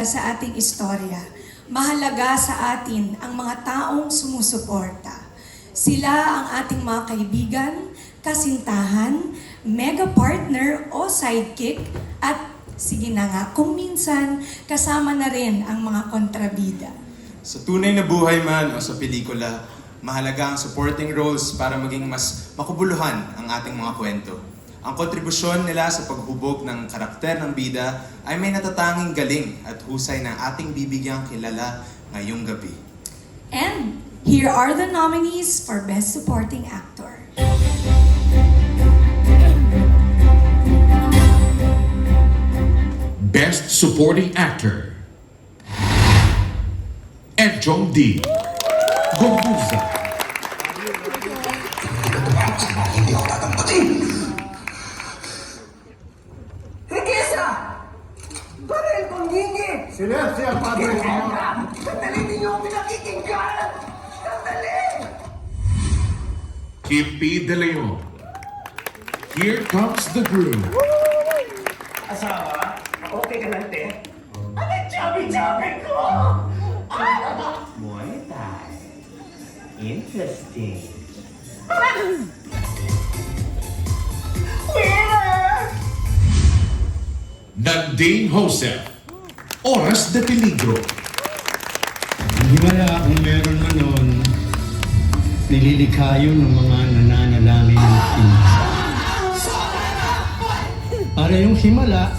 Sa ating istorya, mahalaga sa atin ang mga taong sumusuporta. Sila ang ating mga kaibigan, kasintahan, mega partner o sidekick at sige na nga, kung minsan kasama na rin ang mga kontrabida. Sa tunay na buhay man o sa pelikula, mahalaga ang supporting roles para maging mas makubuluhan ang ating mga kwento. Ang kontribusyon nila sa paghubog ng karakter ng bida ay may natatanging galing at husay na ating bibigyang kilala ngayong gabi. And here are the nominees for Best Supporting Actor. Best Supporting Actor Enchong D. Gombuza. Hindi ako tatampatin! Riqueza! Baril panggingit! Silencio, Padre Señor! Sandali ninyo ang pinakikinggan! Sandali! Kimpi De Leon. Here comes the groom. Asawa, okay ka lang, te? Ano chubby-chubby ko? Muay Thai. Interesting. Winner! Nanding Joseph. Oras de Peligro. Himala kung meron man nun, nililikha yun ng mga nananalangin ng pinsa. Para yung himala,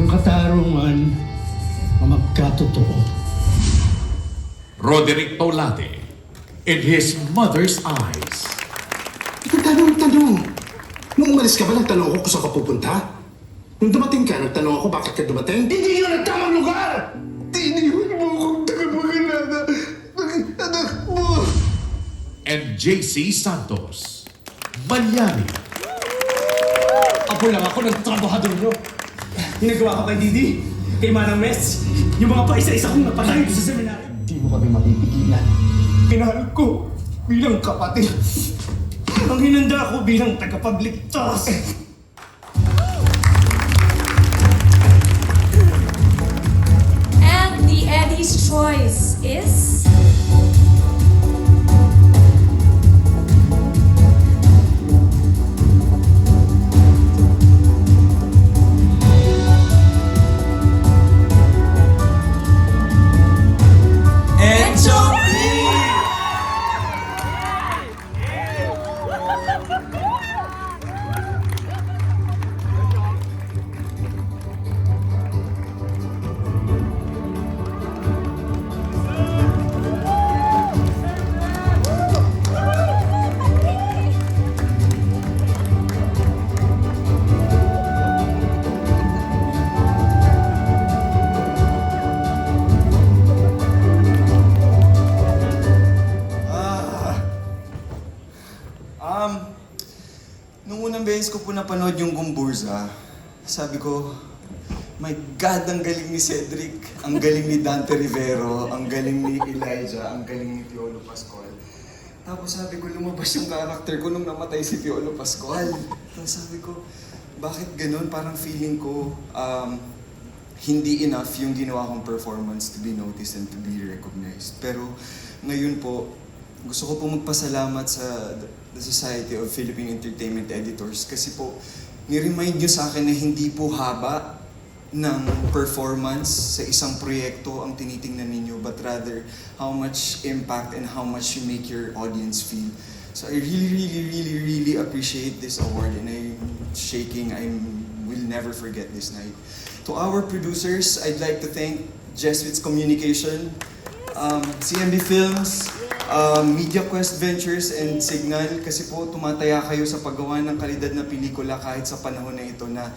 yung katarungan, ang magkatotoo. Roderick Paulate. In his mother's eyes. Tanong. Nung umalis ka ba, nagtanong ako kung saan ka pupunta? Nung dumating ka, nagtanong ako bakit ka dumating? Hindi yun ang tamang lugar! Tiniwan mo akong taga-magalala ng anak mo! And JC Santos. Malyani. Apo lang ako ng trabahador nyo. Ginagawa ko kay Didi, kay Manang Mes, yung mga paisa-isa kong napatay sa seminaryo. Hindi mo kami mapipigilan. Pinahal ko bilang kapatid. Ang hinanda ko bilang tagapagligtas. And the Eddie's choice is... Enchong D! Nung unang beses ko po napanood yung Gomburza, sabi ko, my God, ang galing ni Cedric, ang galing ni Dante Rivero, ang galing ni Elijah, ang galing ni Piolo Pascual. Tapos sabi ko, lumabas yung character ko nung namatay si Piolo Pascual. Tapos sabi ko, bakit ganun? Parang feeling ko, hindi enough yung ginawa kong performance to be noticed and to be recognized. Pero ngayon po, gusto ko po magpasalamat sa the Society of Philippine Entertainment Editors kasi po, ni-remind nyo sa akin na hindi po haba ng performance sa isang proyekto ang tinitingnan ninyo, but rather how much impact and how much you make your audience feel. So I really appreciate this award, and I'm shaking. Will never forget this night. To our producers, I'd like to thank Jesuits Communication, CMB Films, Media Quest Ventures and Signal, kasi po tumataya kayo sa paggawa ng kalidad na pelikula kahit sa panahon na ito na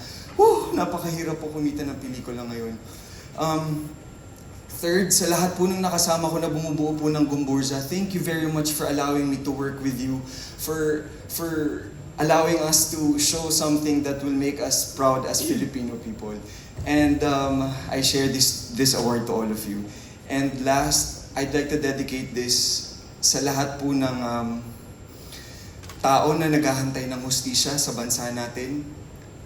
napakahirap po kumita ng pelikula ngayon. Third, sa lahat po ng nakasama ko na bumubuo po ng Gomburza, thank you very much for allowing me to work with you, for allowing us to show something that will make us proud as Filipino people. And I share this award to all of you. And last, I'd like to dedicate this sa lahat po ng tao na naghahantay ng hustisya sa bansa natin.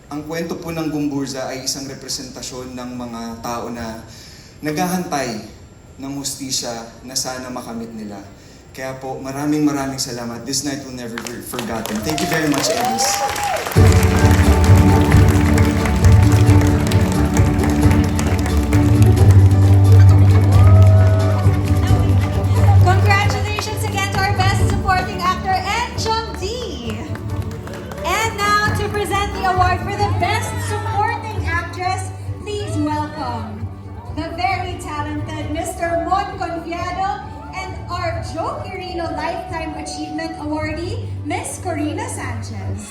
Ang kwento po ng Gumburza ay isang representasyon ng mga tao na naghahantay ng hustisya na sana makamit nila. Kaya po, maraming salamat. This night will never be forgotten. Thank you very much, Ellis. Congratulations again to our best supporting actor, Enchong D. And now to present the award for the best supporting actress, please welcome the very talented Mr. Mon Confiado and our Joe Quirino Lifetime Achievement Awardee, Miss Corina Sanchez.